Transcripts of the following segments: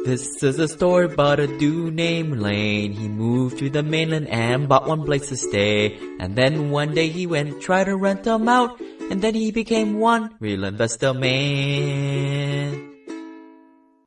This is a story about a dude named Lane. He moved to the mainland and bought one place to stay. And then one day he went try to rent them out. And then he became one real investor man.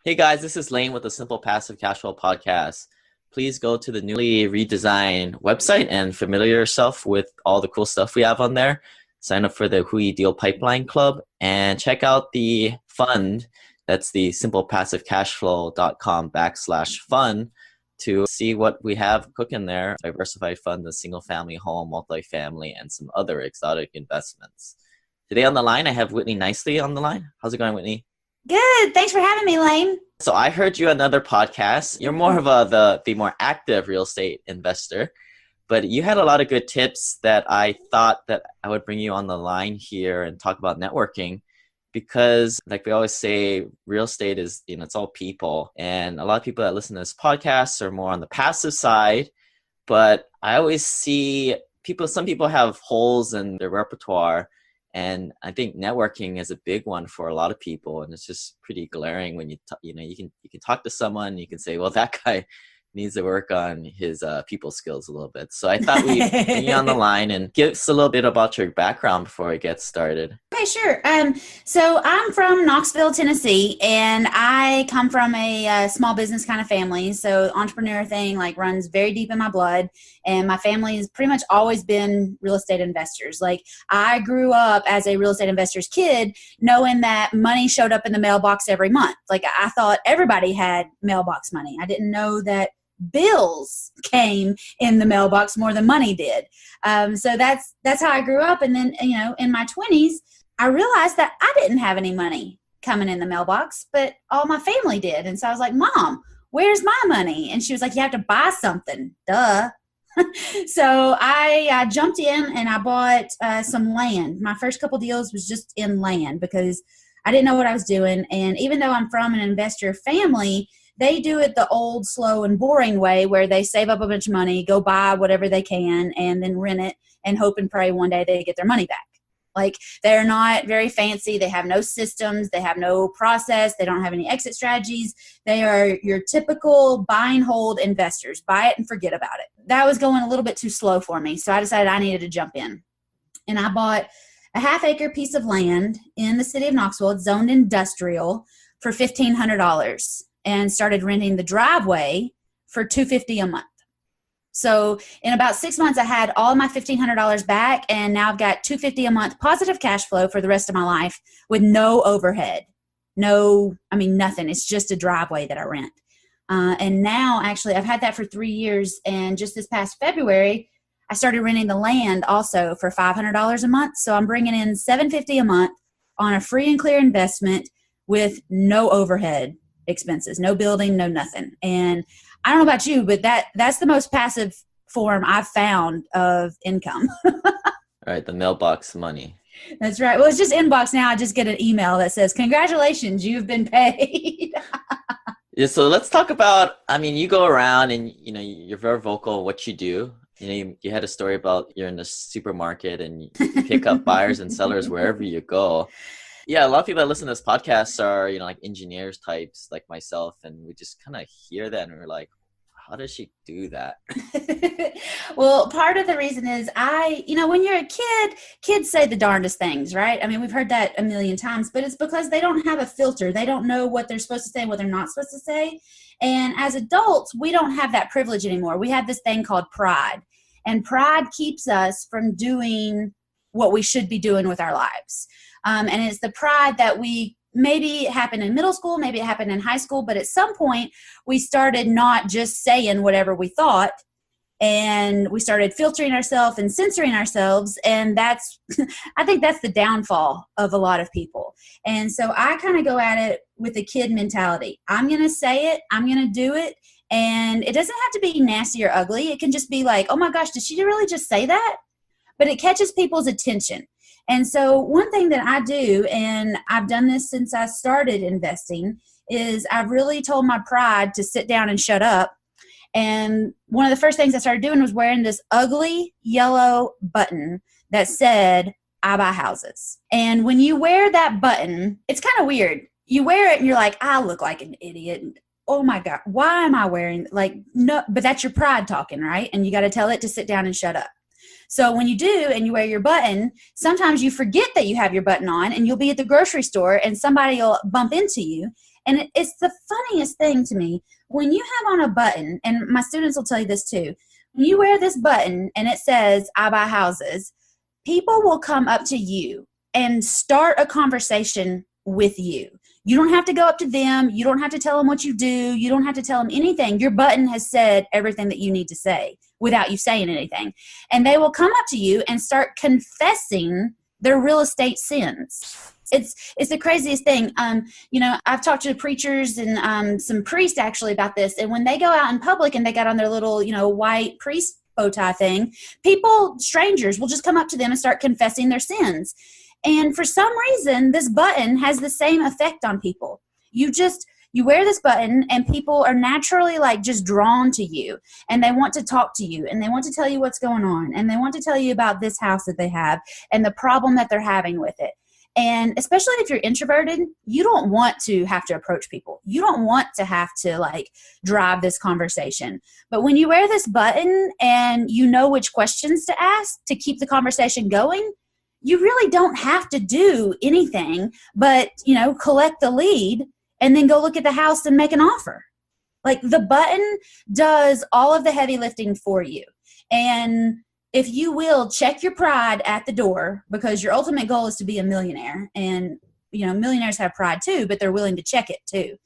Hey guys, this is Lane with the Simple Passive Cash Flow Podcast. Please go to the newly redesigned website and familiar yourself with all the cool stuff we have on there. Sign up for the Hui Deal Pipeline Club and check out the fund. That's the simplepassivecashflow.com/fund to see what we have cooking there. Diversified fund, the single family home, multifamily, and some other exotic investments. Today on the line, I have Whitney Nicely on the line. How's it going, Whitney? Good. Thanks for having me, Lane. So I heard you on another podcast. You're more of the more active real estate investor, but you had a lot of good tips that I thought that I would bring you on the line here and talk about networking. Because like we always say, real estate is, it's all people. And a lot of people that listen to this podcast are more on the passive side. But I always see some people have holes in their repertoire. And I think networking is a big one for a lot of people. And it's just pretty glaring when you can talk to someone and you can say, well, that guy needs to work on his people skills a little bit. So I thought we'd bring you on the line and give us a little bit about your background before we get started. Okay, sure. So I'm from Knoxville, Tennessee, and I come from a small business kind of family. So entrepreneur thing runs very deep in my blood, and my family has pretty much always been real estate investors. I grew up as a real estate investor's kid, knowing that money showed up in the mailbox every month. I thought everybody had mailbox money. I didn't know that bills came in the mailbox more than money did. So that's how I grew up. And then, in my 20s, I realized that I didn't have any money coming in the mailbox, but all my family did. And so I was like, Mom, where's my money? And she was like, you have to buy something. Duh. So I jumped in and I bought some land. My first couple deals was just in land because I didn't know what I was doing. And even though I'm from an investor family, they do it the old, slow, and boring way where they save up a bunch of money, go buy whatever they can, and then rent it and hope and pray one day they get their money back. They're not very fancy. They have no systems. They have no process. They don't have any exit strategies. They are your typical buy and hold investors. Buy it and forget about it. That was going a little bit too slow for me, so I decided I needed to jump in. And I bought a half-acre piece of land in the city of Knoxville. It's zoned industrial for $1,500. And started renting the driveway for $250 a month. So in about 6 months, I had all my $1,500 back, and now I've got $250 a month positive cash flow for the rest of my life with no overhead. Nothing. It's just a driveway that I rent. And now, actually, I've had that for 3 years, and just this past February, I started renting the land also for $500 a month. So I'm bringing in $750 a month on a free and clear investment with no overhead expenses, no building, no nothing. And I don't know about you, but that's the most passive form I've found of income. Right, the mailbox money. That's right. Well, it's just inbox now. I just get an email that says, congratulations, you've been paid. Yeah, so let's talk about, you go around and, you're very vocal what you do. You had a story about you're in the supermarket and you pick up buyers and sellers wherever you go. Yeah, a lot of people that listen to this podcast are, engineers types like myself, and we just kind of hear that and we're like, how does she do that? Well, part of the reason is when you're a kid, kids say the darndest things, right? We've heard that a million times, but it's because they don't have a filter. They don't know what they're supposed to say and what they're not supposed to say. And as adults, we don't have that privilege anymore. We have this thing called pride, and pride keeps us from doing what we should be doing with our lives. And it's the pride that maybe it happened in middle school, maybe it happened in high school, but at some point we started not just saying whatever we thought, and we started filtering ourselves and censoring ourselves. And I think that's the downfall of a lot of people. And so I kind of go at it with a kid mentality. I'm going to say it, I'm going to do it. And it doesn't have to be nasty or ugly. It can just be like, oh my gosh, did she really just say that? But it catches people's attention. And so one thing that I do, and I've done this since I started investing, is I've really told my pride to sit down and shut up. And one of the first things I started doing was wearing this ugly yellow button that said, I buy houses. And when you wear that button, it's kind of weird. You wear it and you're like, I look like an idiot. oh my God, why am I wearing, like, no, but that's your pride talking, right? And you got to tell it to sit down and shut up. So when you do and you wear your button, sometimes you forget that you have your button on, and you'll be at the grocery store and somebody will bump into you. And it's the funniest thing to me when you have on a button, and my students will tell you this too. When you wear this button and it says, I buy houses, people will come up to you and start a conversation with you. You don't have to go up to them. You don't have to tell them what you do. You don't have to tell them anything. Your button has said everything that you need to say without you saying anything. And they will come up to you and start confessing their real estate sins. It's the craziest thing. I've talked to preachers and some priests actually about this. And when they go out in public and they got on their little, white priest bow tie thing, strangers will just come up to them and start confessing their sins. And for some reason, this button has the same effect on people. You wear this button and people are naturally like just drawn to you, and they want to talk to you, and they want to tell you what's going on, and they want to tell you about this house that they have and the problem that they're having with it. And especially if you're introverted, you don't want to have to approach people. You don't want to have to like drive this conversation. But when you wear this button and you know which questions to ask to keep the conversation going, you really don't have to do anything but, collect the lead and then go look at the house and make an offer. Like, the button does all of the heavy lifting for you. And if you will check your pride at the door, because your ultimate goal is to be a millionaire, and, millionaires have pride too, but they're willing to check it too.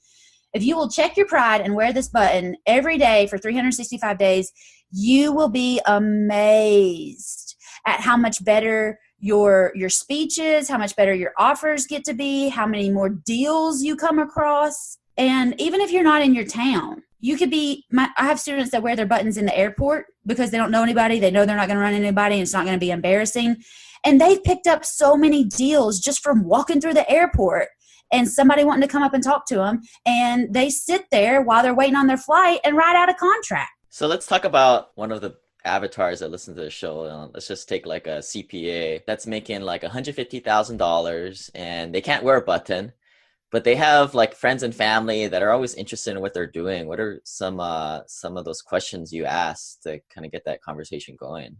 If you will check your pride and wear this button every day for 365 days, you will be amazed at how much better your speech is, how much better your offers get to be, how many more deals you come across. And even if you're not in your town, you could be, I have students that wear their buttons in the airport because they don't know anybody. They know they're not going to run into anybody, and it's not going to be embarrassing. And they've picked up so many deals just from walking through the airport and somebody wanting to come up and talk to them. And they sit there while they're waiting on their flight and write out a contract. So let's talk about one of the avatars that listen to the show. Let's just take like a CPA that's making like $150,000, and they can't wear a button, but they have like friends and family that are always interested in what they're doing. What are some of those questions you ask to kind of get that conversation going?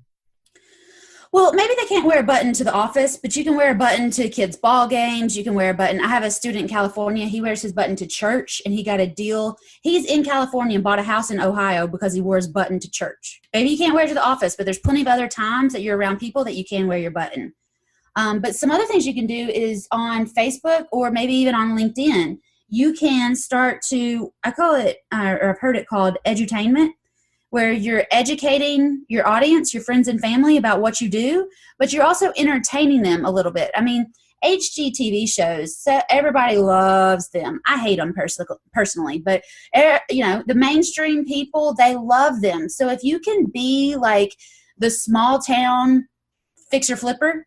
Well, maybe they can't wear a button to the office, but you can wear a button to kids' ball games. You can wear a button. I have a student in California. He wears his button to church, and he got a deal. He's in California and bought a house in Ohio because he wore his button to church. Maybe you can't wear it to the office, but there's plenty of other times that you're around people that you can wear your button. But some other things you can do is on Facebook or maybe even on LinkedIn, you can start to, I call it, or I've heard it called edutainment, where you're educating your audience, your friends and family about what you do, but you're also entertaining them a little bit. I mean, HGTV shows, so everybody loves them. I hate them personally, but the mainstream people, they love them. So if you can be like the small town fixer flipper,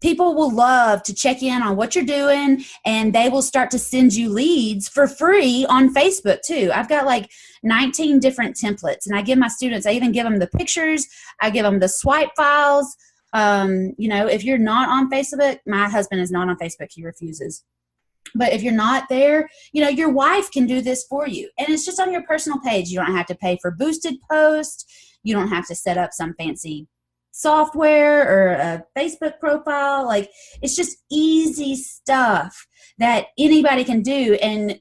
people will love to check in on what you're doing, and they will start to send you leads for free on Facebook too. I've got like 19 different templates, and I give my students, I even give them the pictures. I give them the swipe files. If you're not on Facebook, my husband is not on Facebook. He refuses. But if you're not there, your wife can do this for you. And it's just on your personal page. You don't have to pay for boosted posts. You don't have to set up some fancy software or a Facebook profile. Like, it's just easy stuff that anybody can do. And,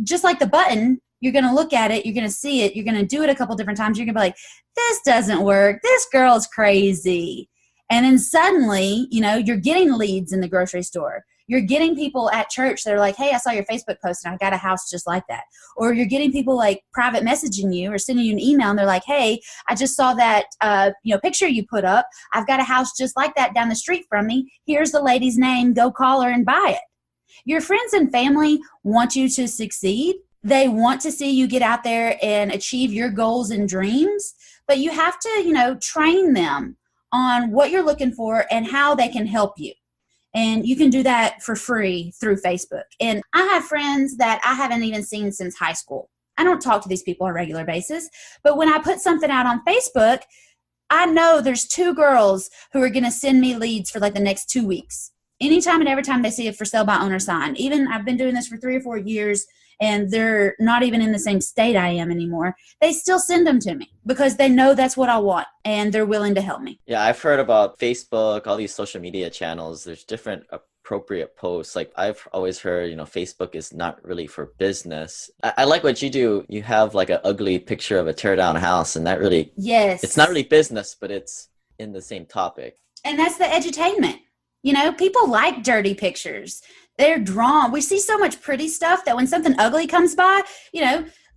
just like the button, you're going to look at it, you're going to see it, you're going to do it a couple different times. You're going to be like, this doesn't work. This girl's crazy. And then suddenly, you're getting leads in the grocery store. You're getting people at church that are like, hey, I saw your Facebook post and I got a house just like that. Or you're getting people like private messaging you or sending you an email, and they're like, hey, I just saw that picture you put up. I've got a house just like that down the street from me. Here's the lady's name. Go call her and buy it. Your friends and family want you to succeed. They want to see you get out there and achieve your goals and dreams, but you have to, train them on what you're looking for and how they can help you. And you can do that for free through Facebook. And I have friends that I haven't even seen since high school. I don't talk to these people on a regular basis, but when I put something out on Facebook, I know there's 2 girls who are going to send me leads for like the next 2 weeks. anytime and every time they see a for sale by owner sign. Even I've been doing this for 3 or 4 years, and they're not even in the same state I am anymore. They still send them to me because they know that's what I want, and they're willing to help me. Yeah, I've heard about Facebook, all these social media channels. There's different appropriate posts. Like I've always heard, Facebook is not really for business. I like what you do. You have like an ugly picture of a tear down house, and that really, yes, it's not really business, but it's in the same topic. And that's the edutainment. People like dirty pictures. They're drawn. We see so much pretty stuff that when something ugly comes by,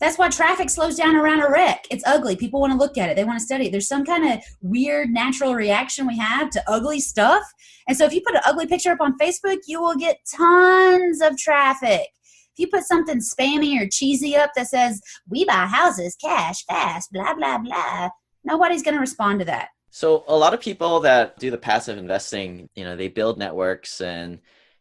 that's why traffic slows down around a wreck. It's ugly. People want to look at it. They want to study it. There's some kind of weird natural reaction we have to ugly stuff. And so if you put an ugly picture up on Facebook, you will get tons of traffic. If you put something spammy or cheesy up that says, we buy houses, cash, fast, blah, blah, blah, nobody's going to respond to that. So a lot of people that do the passive investing, they build networks and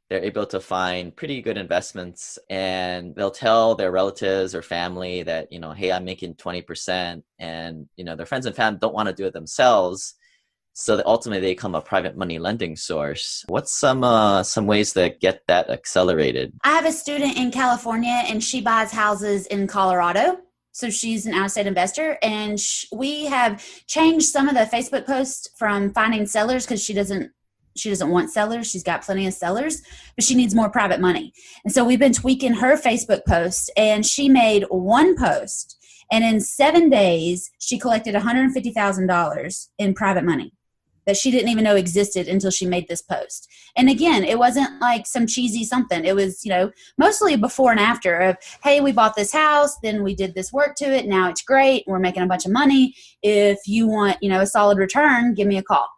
they're able to find pretty good investments, and they'll tell their relatives or family that, hey, I'm making 20%, and, their friends and family don't want to do it themselves. So that ultimately they become a private money lending source. What's some ways to get that accelerated? I have a student in California, and she buys houses in Colorado. So she's an out-of-state investor, and we have changed some of the Facebook posts from finding sellers because she doesn't want sellers. She's got plenty of sellers, but she needs more private money. And so we've been tweaking her Facebook post, and she made one post, and in 7 days, she collected $150,000 in private money that she didn't even know existed until she made this post. And again, it wasn't like some cheesy something. It was, mostly before and after of, hey, we bought this house, then we did this work to it. Now it's great. We're making a bunch of money. If you want, a solid return, give me a call.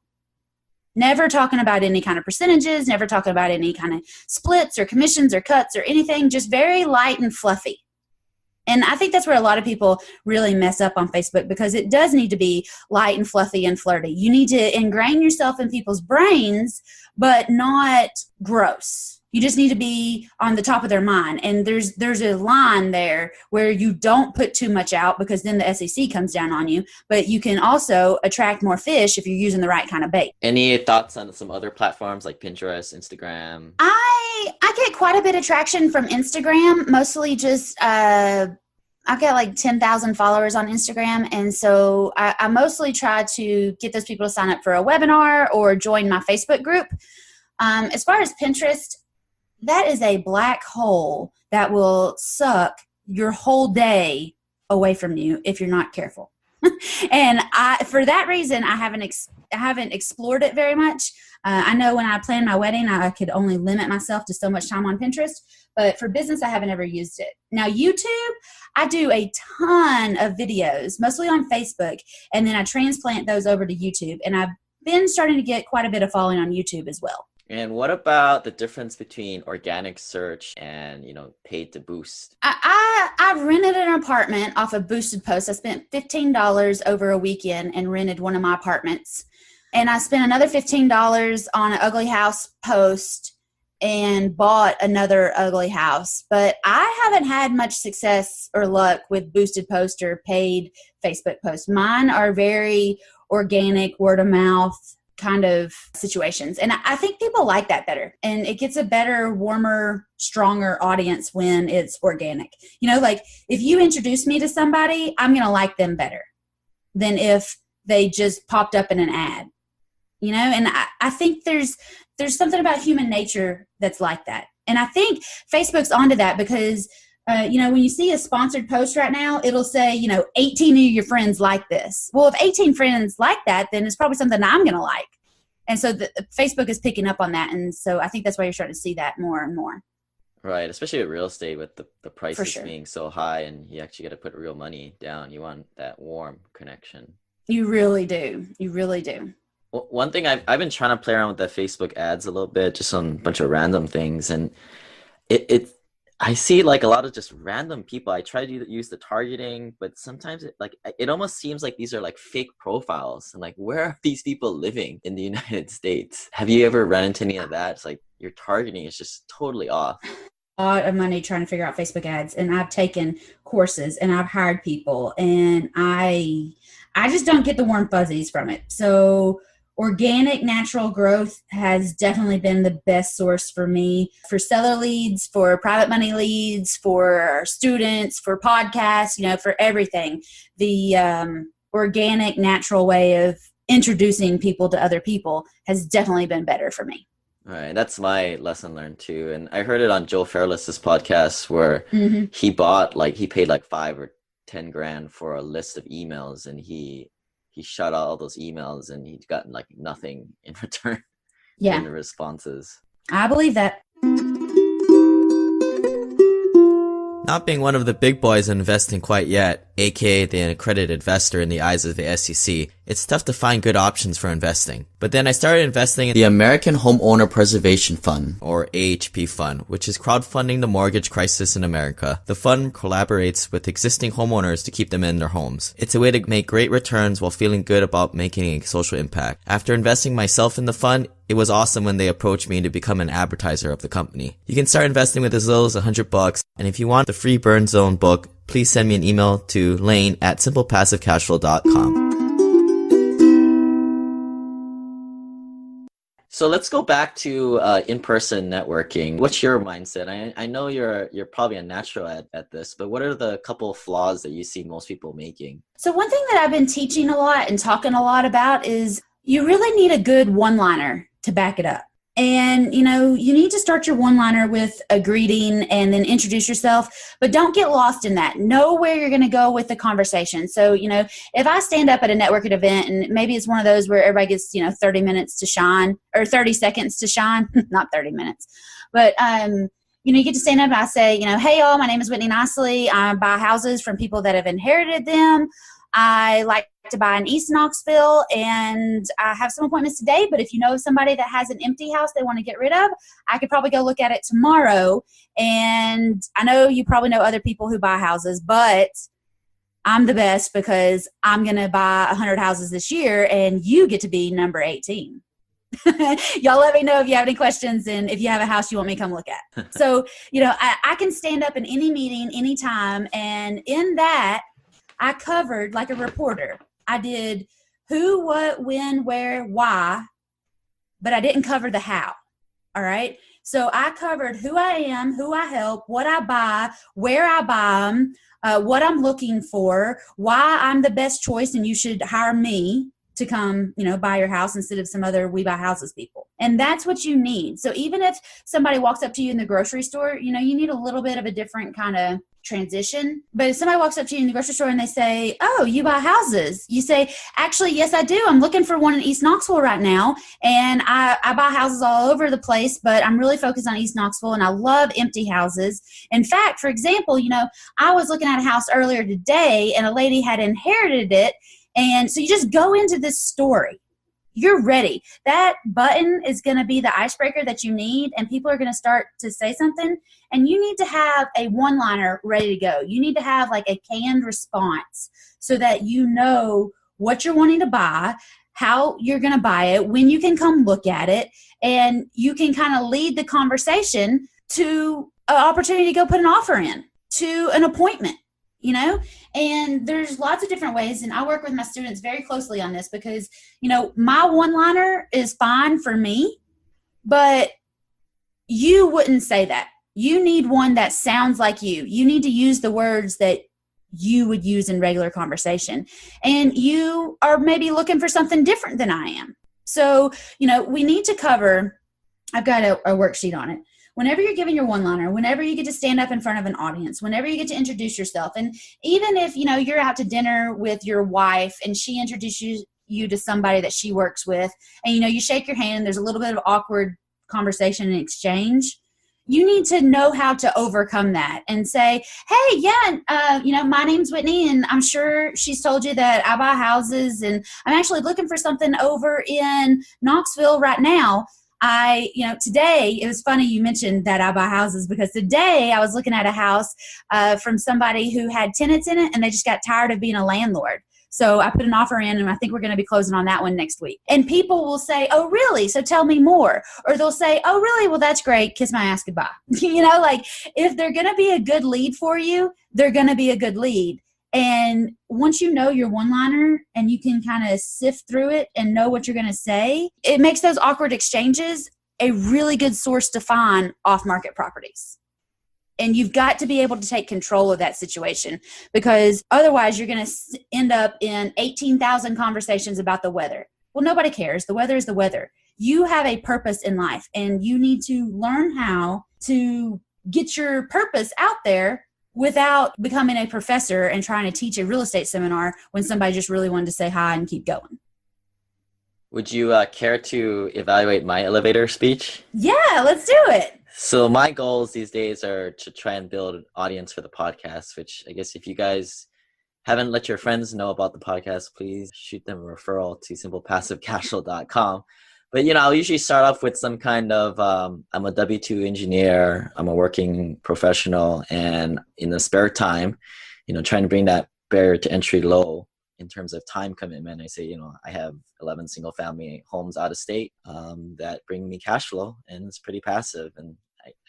Never talking about any kind of percentages, never talking about any kind of splits or commissions or cuts or anything, just very light and fluffy. And I think that's where a lot of people really mess up on Facebook, because it does need to be light and fluffy and flirty. You need to ingrain yourself in people's brains, but not gross. You just need to be on the top of their mind. And there's a line there where you don't put too much out, because then the SEC comes down on you. But you can also attract more fish if you're using the right kind of bait. Any thoughts on some other platforms like Pinterest, Instagram? I get quite a bit of traction from Instagram, mostly just I've got like 10,000 followers on Instagram. And so I mostly try to get those people to sign up for a webinar or join my Facebook group. As far as Pinterest, that is a black hole that will suck your whole day away from you if you're not careful. And for that reason, I haven't explored it very much. I know when I planned my wedding, I could only limit myself to so much time on Pinterest. But for business, I haven't ever used it. Now, YouTube, I do a ton of videos, mostly on Facebook, and then I transplant those over to YouTube. And I've been starting to get quite a bit of following on YouTube as well. And what about the difference between organic search and, paid to boost? I rented an apartment off of boosted posts. I spent $15 over a weekend and rented one of my apartments. And I spent another $15 on an ugly house post and bought another ugly house. But I haven't had much success or luck with boosted posts or paid Facebook posts. Mine are very organic, word of mouth kind of situations. And I think people like that better. And it gets a better, warmer, stronger audience when it's organic. Like if you introduce me to somebody, I'm going to like them better than if they just popped up in an ad. And I think there's something about human nature that's like that. And I think Facebook's onto that because, when you see a sponsored post right now, it'll say, 18 of your friends like this. Well, if 18 friends like that, then it's probably something I'm going to like. And so Facebook is picking up on that. And so I think that's why you're starting to see that more and more. Right. Especially with real estate, with the prices sure. being so high, and you actually got to put real money down. You want that warm connection. You really do. You really do. One thing I've been trying to play around with the Facebook ads a little bit, just on a bunch of random things, and I see like a lot of just random people. I try to use the targeting, but sometimes it almost seems like these are like fake profiles, and like, where are these people living in the United States? Have you ever run into any of that? It's like your targeting is just totally off. A lot of money trying to figure out Facebook ads, and I've taken courses and I've hired people, and I just don't get the warm fuzzies from it. So organic natural growth has definitely been the best source for me for seller leads, for private money leads, for students, for podcasts, for everything. The organic natural way of introducing people to other people has definitely been better for me. All right, that's my lesson learned too. And I heard it on Joe Fairless's podcast where he paid like 5 or 10 grand for a list of emails, and he shut out all those emails, and he got like nothing in return in responses. I believe that. Not being one of the big boys in investing quite yet, aka the accredited investor in the eyes of the SEC, it's tough to find good options for investing. But then I started investing in the American Homeowner Preservation Fund, or AHP Fund, which is crowdfunding the mortgage crisis in America. The fund collaborates with existing homeowners to keep them in their homes. It's a way to make great returns while feeling good about making a social impact. After investing myself in the fund, it was awesome when they approached me to become an advertiser of the company. You can start investing with as little as $100, and if you want the free Burn Zone book, please send me an email to lane@simplepassivecashflow.com. So let's go back to in-person networking. What's your mindset? I know you're probably a natural at this, but what are the couple of flaws that you see most people making? So one thing that I've been teaching a lot and talking a lot about is you really need a good one-liner to back it up. And, you need to start your one-liner with a greeting and then introduce yourself, but don't get lost in that. Know where you're going to go with the conversation. So, if I stand up at a networking event and maybe it's one of those where everybody gets, 30 minutes to shine or 30 seconds to shine, not 30 minutes, but, you get to stand up and I say, hey y'all, my name is Whitney Nicely. I buy houses from people that have inherited them. I like to buy in East Knoxville, and I have some appointments today, but if you know somebody that has an empty house they want to get rid of, I could probably go look at it tomorrow. And I know you probably know other people who buy houses, but I'm the best because I'm going to buy 100 houses this year, and you get to be number 18. Y'all let me know if you have any questions and if you have a house you want me to come look at. So, I can stand up in any meeting, anytime, and in that, I covered like a reporter. I did who, what, when, where, why, but I didn't cover the how. All right. So I covered who I am, who I help, what I buy, where I buy them, what I'm looking for, why I'm the best choice and you should hire me to come, buy your house instead of some other we buy houses people. And that's what you need. So even if somebody walks up to you in the grocery store, you need a little bit of a different kind of transition. But if somebody walks up to you in the grocery store and they say, oh, you buy houses, you say, actually, yes, I do. I'm looking for one in East Knoxville right now. And I buy houses all over the place, but I'm really focused on East Knoxville and I love empty houses. In fact, for example, I was looking at a house earlier today and a lady had inherited it. And so you just go into this story. You're ready. That button is going to be the icebreaker that you need, and people are going to start to say something, and you need to have a one-liner ready to go. You need to have like a canned response so that you know what you're wanting to buy, how you're going to buy it, when you can come look at it, and you can kind of lead the conversation to an opportunity to go put an offer in, to an appointment. And there's lots of different ways. And I work with my students very closely on this because, my one-liner is fine for me, but you wouldn't say that. You need one that sounds like you. You need to use the words that you would use in regular conversation. And you are maybe looking for something different than I am. So, we need to cover, I've got a worksheet on it. Whenever you're giving your one-liner, whenever you get to stand up in front of an audience, whenever you get to introduce yourself, and even if, you're out to dinner with your wife and she introduces you to somebody that she works with, and, you shake your hand, there's a little bit of awkward conversation and exchange, you need to know how to overcome that and say, hey, yeah, my name's Whitney, and I'm sure she's told you that I buy houses, and I'm actually looking for something over in Knoxville right now. Today, it was funny you mentioned that I buy houses because today I was looking at a house from somebody who had tenants in it and they just got tired of being a landlord. So I put an offer in and I think we're going to be closing on that one next week. And people will say, oh, really? So tell me more. Or they'll say, oh, really? Well, that's great. Kiss my ass goodbye. If they're going to be a good lead for you, they're going to be a good lead. And once you know your one-liner and you can kind of sift through it and know what you're going to say, it makes those awkward exchanges a really good source to find off-market properties. And you've got to be able to take control of that situation, because otherwise you're going to end up in 18,000 conversations about the weather. Well, nobody cares. The weather is the weather. You have a purpose in life, and you need to learn how to get your purpose out there without becoming a professor and trying to teach a real estate seminar when somebody just really wanted to say hi and keep going. Would you care to evaluate my elevator speech? Yeah, let's do it. So my goals these days are to try and build an audience for the podcast, which I guess if you guys haven't let your friends know about the podcast, please shoot them a referral to simplepassivecashflow.com. But, I'll usually start off with some kind of, I'm a W-2 engineer, I'm a working professional, and in the spare time, trying to bring that barrier to entry low in terms of time commitment. I say, I have 11 single family homes out of state that bring me cash flow, and it's pretty passive. And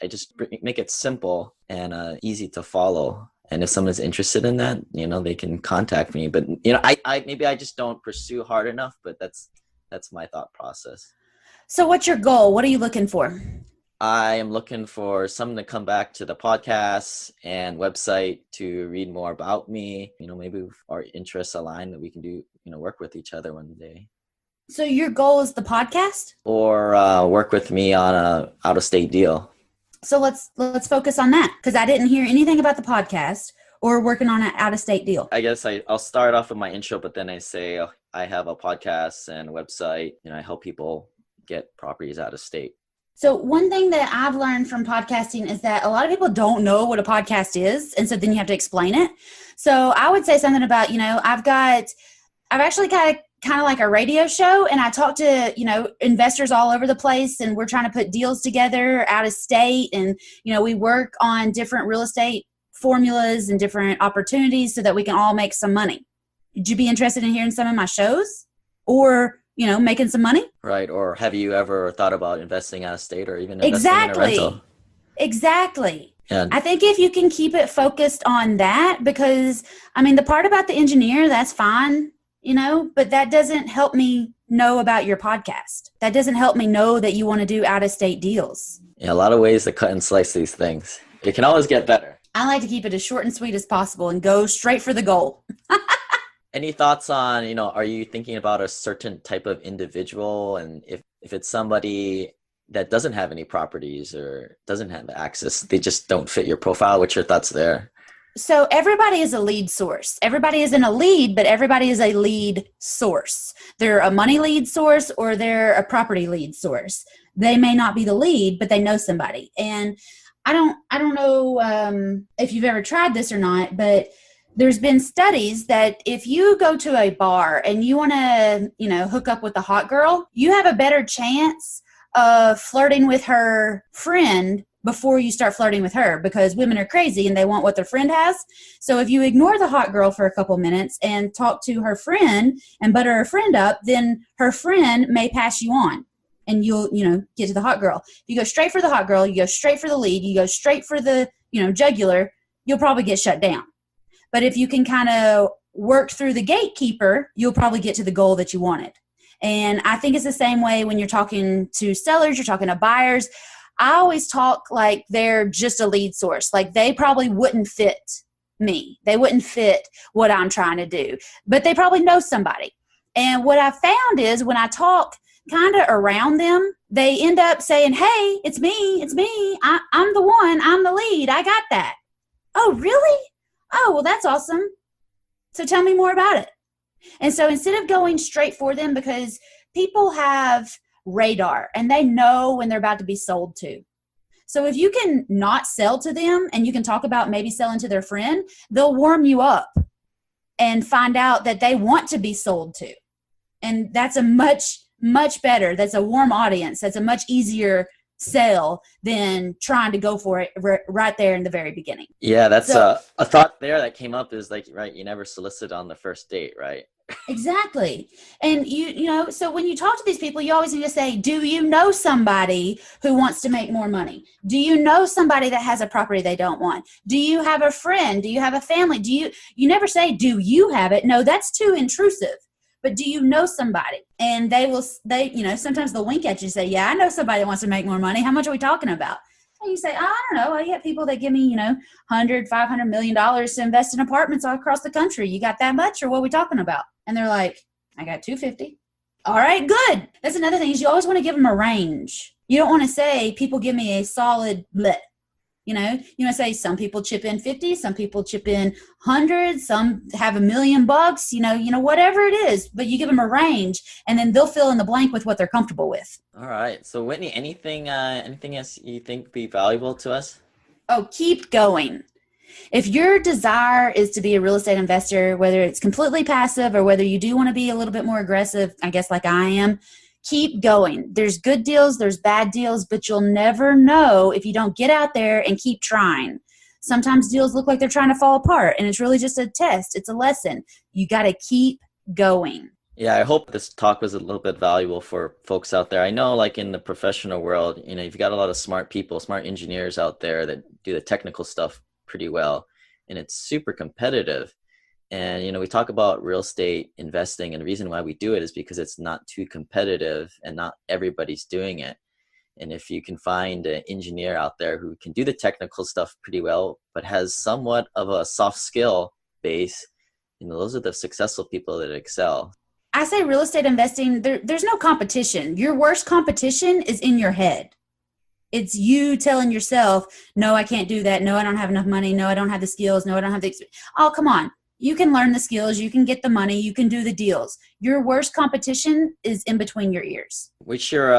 I just make it simple and easy to follow. And if someone's interested in that, they can contact me. But, maybe I just don't pursue hard enough, but that's my thought process. So what's your goal? What are you looking for? I am looking for someone to come back to the podcast and website to read more about me. Maybe if our interests align, that we can do, work with each other one day. So your goal is the podcast? Or work with me on a out-of-state deal. So let's focus on that, because I didn't hear anything about the podcast or working on an out-of-state deal. I guess I'll start off with my intro, but then I say I have a podcast and a website, I help people get properties out of state. So one thing that I've learned from podcasting is that a lot of people don't know what a podcast is. And so then you have to explain it. So I would say something about, I've actually got kind of like a radio show, and I talk to, investors all over the place, and we're trying to put deals together out of state. And, we work on different real estate formulas and different opportunities so that we can all make some money. Would you be interested in hearing some of my shows, or making some money? Right. Or have you ever thought about investing out of state, or even investing in a rental? Exactly. Yeah. I think if you can keep it focused on that, because the part about the engineer, that's fine, but that doesn't help me know about your podcast. That doesn't help me know that you want to do out of state deals. Yeah, a lot of ways to cut and slice these things. It can always get better. I like to keep it as short and sweet as possible and go straight for the goal. Any thoughts on, are you thinking about a certain type of individual? And if it's somebody that doesn't have any properties or doesn't have access, they just don't fit your profile, what's your thoughts there? So everybody is a lead source. Everybody isn't a lead, but everybody is a lead source. They're a money lead source, or they're a property lead source. They may not be the lead, but they know somebody. And I don't know if you've ever tried this or not, but there's been studies that if you go to a bar and you want to, hook up with a hot girl, you have a better chance of flirting with her friend before you start flirting with her, because women are crazy and they want what their friend has. So if you ignore the hot girl for a couple minutes and talk to her friend and butter her friend up, then her friend may pass you on and you'll, get to the hot girl. If you go straight for the hot girl, you go straight for the lead, you go straight for the, jugular, you'll probably get shut down. But if you can kind of work through the gatekeeper, you'll probably get to the goal that you wanted. And I think it's the same way when you're talking to sellers, you're talking to buyers. I always talk like they're just a lead source. Like they probably wouldn't fit me. They wouldn't fit what I'm trying to do, but they probably know somebody. And what I found is when I talk kind of around them, they end up saying, hey, it's me. I'm the one. I'm the lead. I got that. Oh, really? Oh, well, that's awesome. So tell me more about it. And so instead of going straight for them, because people have radar and they know when they're about to be sold to. So if you can not sell to them and you can talk about maybe selling to their friend, they'll warm you up and find out that they want to be sold to. And that's a much better. That's a warm audience. That's a much easier sell than trying to go for it right there in the very beginning. Yeah, that's a thought there that came up is like, right, you never solicit on the first date, right? Exactly. And so when you talk to these people, you always need to say, do you know somebody who wants to make more money? Do you know somebody that has a property they don't want? Do you have a friend? Do you have a family? You never say, do you have it? No, that's too intrusive. But do you know somebody? And sometimes they'll wink at you and say, yeah, I know somebody that wants to make more money. How much are we talking about? And you say, I don't know. I get people that give me, $100-500 million to invest in apartments all across the country. You got that much, or what are we talking about? And they're like, I got 250. All right, good. That's another thing is you always want to give them a range. You don't want to say people give me a solid bleh. You want to say some people chip in 50, some people chip in 100, some have $1 million, whatever it is, but you give them a range and then they'll fill in the blank with what they're comfortable with. All right. So Whitney, anything else you think be valuable to us? Oh, keep going. If your desire is to be a real estate investor, whether it's completely passive or whether you do want to be a little bit more aggressive, I guess like I am, keep going. There's good deals, there's bad deals, but you'll never know if you don't get out there and keep trying. Sometimes deals look like they're trying to fall apart, and it's really just a test. It's a lesson. You got to keep going. Yeah, I hope this talk was a little bit valuable for folks out there. I know like in the professional world, you've got a lot of smart people, smart engineers out there that do the technical stuff pretty well, and it's super competitive. And, we talk about real estate investing, and the reason why we do it is because it's not too competitive and not everybody's doing it. And if you can find an engineer out there who can do the technical stuff pretty well, but has somewhat of a soft skill base, those are the successful people that excel. I say real estate investing, there's no competition. Your worst competition is in your head. It's you telling yourself, no, I can't do that. No, I don't have enough money. No, I don't have the skills. No, I don't have the experience. Oh, come on. You can learn the skills. You can get the money. You can do the deals. Your worst competition is in between your ears. What's your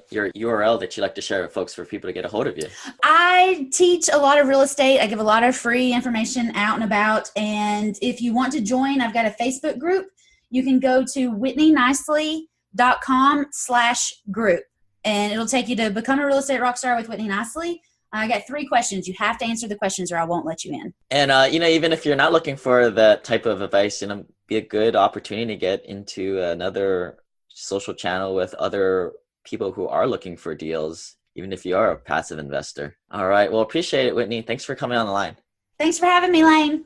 URL that you like to share with folks for people to get a hold of you? I teach a lot of real estate. I give a lot of free information out and about. And if you want to join, I've got a Facebook group. You can go to whitneynicely.com/group. And it'll take you to become a real estate rock star with Whitney Nicely. I got 3 questions. You have to answer the questions or I won't let you in. And, even if you're not looking for that type of advice, be a good opportunity to get into another social channel with other people who are looking for deals, even if you are a passive investor. All right. Well, appreciate it, Whitney. Thanks for coming on the line. Thanks for having me, Lane.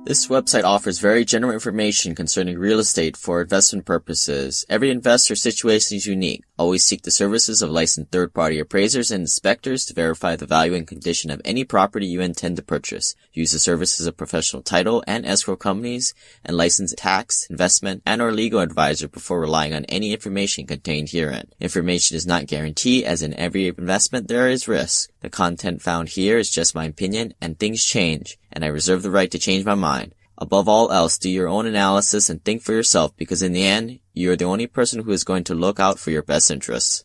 This website offers very general information concerning real estate for investment purposes. Every investor situation is unique. Always seek the services of licensed third-party appraisers and inspectors to verify the value and condition of any property you intend to purchase. Use the services of professional title and escrow companies and licensed tax, investment, and or legal advisor before relying on any information contained herein. Information is not guaranteed, as in every investment there is risk. The content found here is just my opinion, and things change, and I reserve the right to change my mind. Above all else, do your own analysis and think for yourself, because in the end, you are the only person who is going to look out for your best interests.